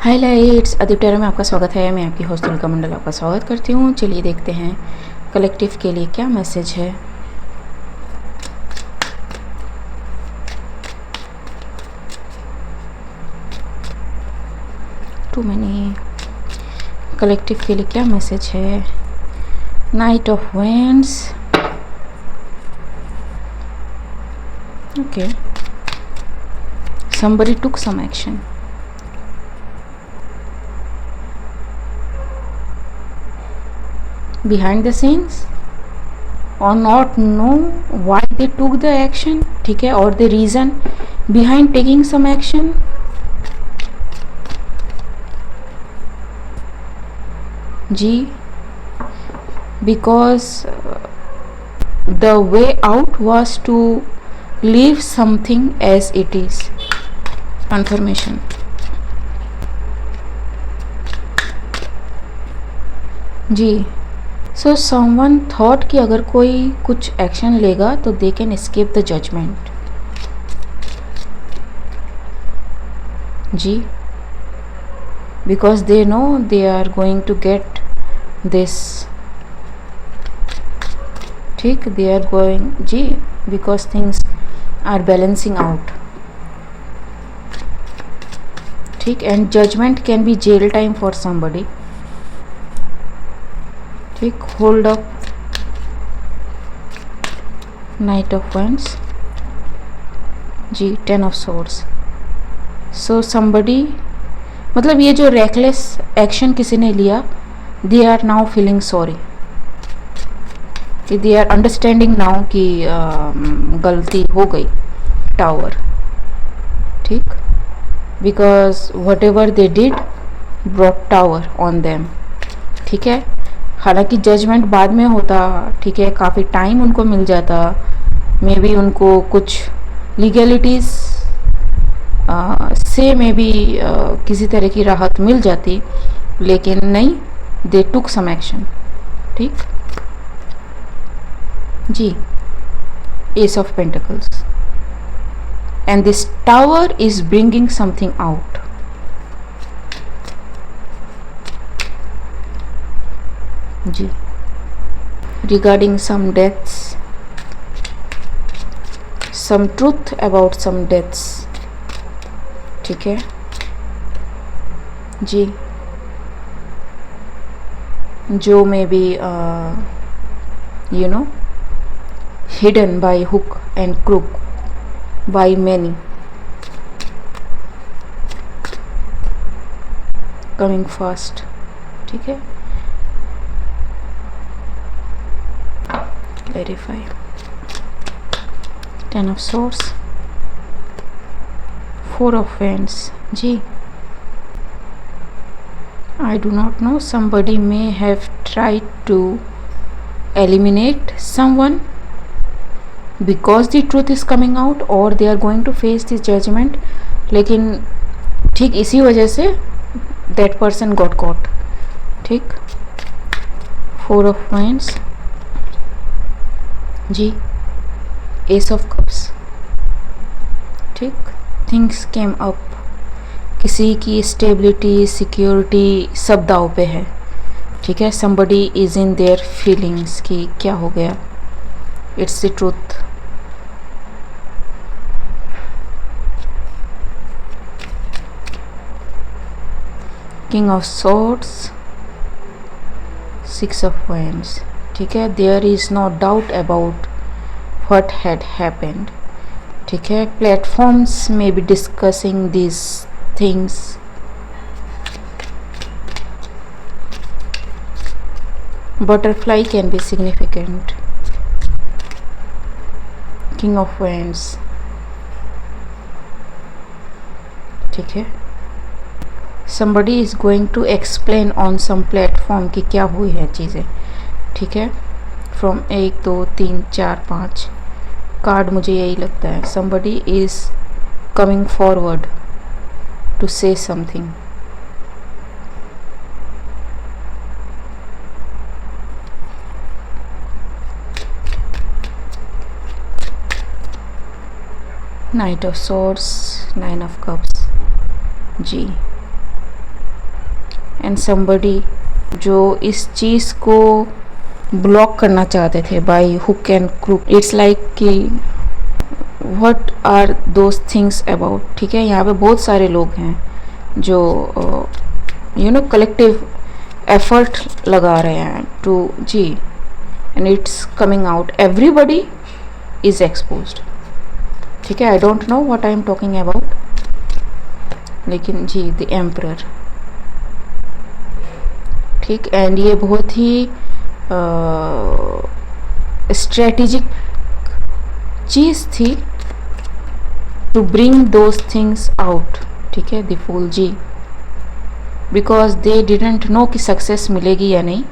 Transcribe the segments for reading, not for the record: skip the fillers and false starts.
Highlights अदिप्टेरा में आपका स्वागत है। मैं आपकी होस्ट तुलिका मंडल आपका स्वागत करती हूँ। चलिए देखते हैं कलेक्टिव के लिए क्या मैसेज है। टू मैनी कलेक्टिव के लिए क्या मैसेज है। Night of vends, okay, somebody took some action. Behind the scenes or not know why they took the action, ठीक है, or the reason behind taking some action. जी, because the way out was to leave something as it is. Confirmation. जी, so someone thought कि अगर कोई कुछ action लेगा तो they can escape the judgement. जी, because they know they are going to get this, ठीक, दे आर गोइंग, जी, because things are balancing out, ठीक, and judgement can be jail time for somebody, ठीक, hold up, knight of wands, जी, 10 of swords. So somebody, मतलब ये जो reckless action किसी ने लिया, they are now feeling sorry, कि दे आर अंडरस्टैंडिंग नाउ कि गलती हो गई, टावर, ठीक, because what ever they did brought tower on them, ठीक है। हालांकि जजमेंट बाद में होता, ठीक है, काफ़ी टाइम उनको मिल जाता, मे बी उनको कुछ लीगलिटीज़ से मे बी किसी तरह की राहत मिल जाती, लेकिन नहीं, दे टुक सम एक्शन, ठीक, जी, ace of pentacles, and this tower is bringing something out. जी, regarding some deaths, some truth about some deaths, ठीक है, जी, जो may be you know hidden by hook and crook by many, coming fast, ठीक है, clarify, 10 of swords, 4 of wands, ji, I do not know, somebody may have tried to eliminate someone because the truth is coming out or they are going to face this judgment, लेकिन ठीक इसी वजह से that person got caught, ठीक, 4 of wands, जी, ace of cups, ठीक, things came up, किसी की स्टेबिलिटी, सिक्योरिटी सब दाव पे है, ठीक है, somebody is in their feelings कि क्या हो गया, it's the truth, king of swords, 6 of wands, ठीक है, there is no doubt about what had happened, ठीक है, प्लेटफॉर्म्स में be discussing this things, butterfly can be significant, king of wands, ठीक है, somebody is going to explain on some platform कि क्या हुई है चीज़ें, ठीक है, फ्रॉम 1 2 3 4 5 कार्ड मुझे यही लगता है, somebody is coming forward to say something, knight of swords, 9 of cups, जी, एंड समबडी जो इस चीज़ को ब्लॉक करना चाहते थे by hook and crook. It's like कि what are those things about. ठीक है, यहाँ पे बहुत सारे लोग हैं जो कलेक्टिव एफर्ट लगा रहे हैं टू जी, and it's coming out. Everybody is exposed. ठीक है, I don't know what I am talking about, लेकिन जी द एम्परर. ठीक, एंड ये बहुत ही स्ट्रेटेजिक चीज़ थी to bring those things out. ठीक है, द फूल जी, बिकॉज दे डिडेंट नो कि सक्सेस मिलेगी या नहीं,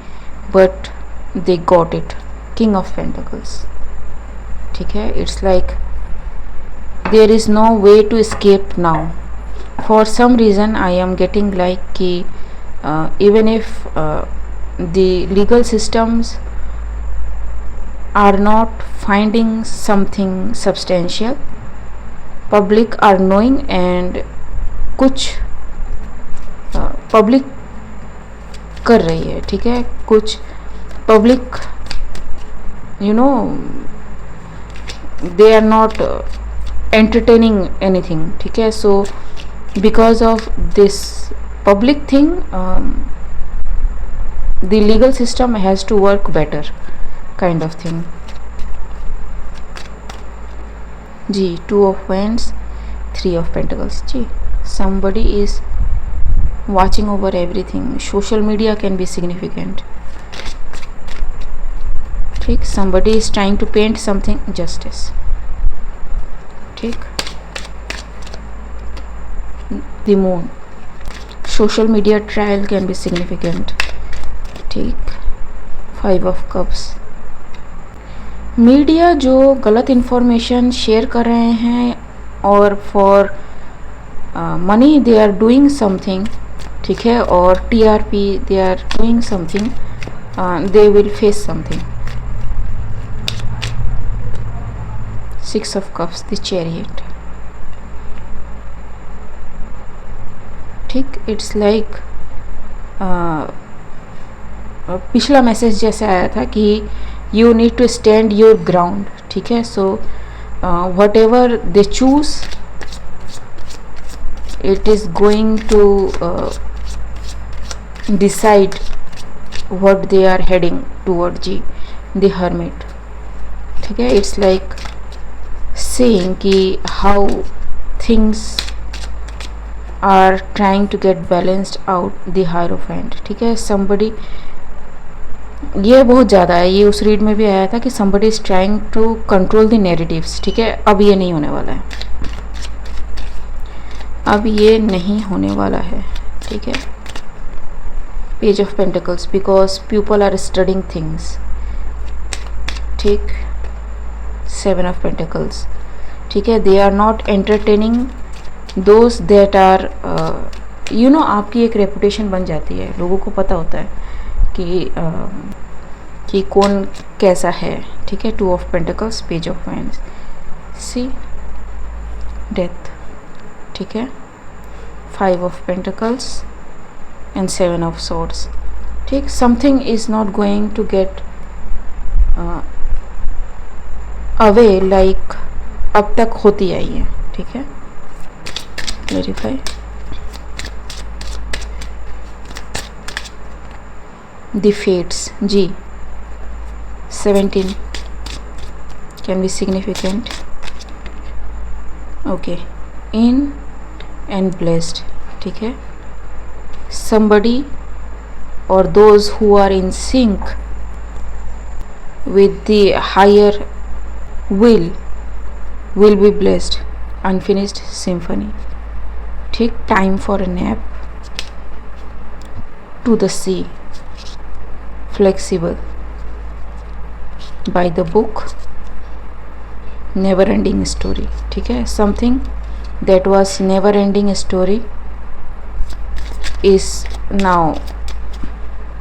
but they got it. King of pentacles. ठीक है, it's like there is no way to escape now. For some reason I am getting like कि even if the legal systems are not finding something substantial, public are knowing, and कुछ public कर रही है. ठीक है, कुछ public they are not entertaining anything. ठीक है, so because of this public thing the legal system has to work better kind of thing. Ji, 2 of wands, 3 of pentacles. Ji, somebody is watching over everything. Social media can be significant. ठीक, somebody is trying to paint something justice. ठीक, the moon. Social media trial can be significant. ठीक, 5 of cups. Media जो गलत information share कर रहे हैं और for money they are doing something. ठीक है, और TRP they are doing something, they will face something. 6 of cups, the chariot. ठीक, इट्स लाइक पिछला मैसेज जैसे आया था कि you need to stand your ground. ठीक है, so whatever they choose it is going to decide what they are heading toward the hermit. ठीक है, इट्स लाइक saying कि how things are trying to get balanced out, the hierophant. ठीक है, somebody, ये बहुत ज़्यादा है, ये उस रीड में भी आया था कि somebody is trying to control the narratives. ठीक है, अब ये नहीं होने वाला है, अब ये नहीं होने वाला है. ठीक है, page of pentacles, because people are studying things. ठीक, 7 ऑफ पेंटिकल्स. ठीक है, they are not entertaining those that are आपकी एक रेपुटेशन बन जाती है, लोगों को पता होता है कि कौन कैसा है. ठीक है, 2 of pentacles, page of wands. See, death. ठीक है, 5 of pentacles and 7 of swords. ठीक, something is not going to get away like अब तक होती आई है. ठीक है, वेरीफाई. The fates. जी, 17 can be significant. Okay, in and blessed. ठीक है, somebody or those who are in sync with the higher will be blessed. Unfinished symphony. Take time for a nap. To the sea. Flexible. By the book. Never ending story. ठीक है, something that was never ending story is now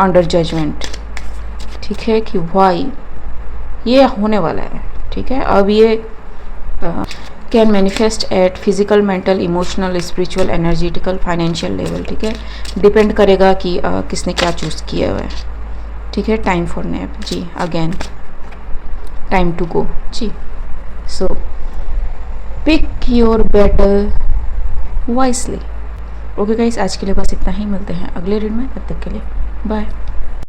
under judgment. ठीक है, कि why ये होने वाला है. ठीक है, अब ये can manifest at physical, mental, emotional, spiritual, energetical, financial level. ठीक है, डिपेंड करेगा कि किसने क्या चूज़ किया हुआ है। ठीक है, टाइम फॉर नैप जी, अगेन टाइम टू गो जी। So pick your battle wisely. Okay guys, आज के लिए बस इतना ही, मिलते हैं अगले रीड में, तब तक के लिए बाय।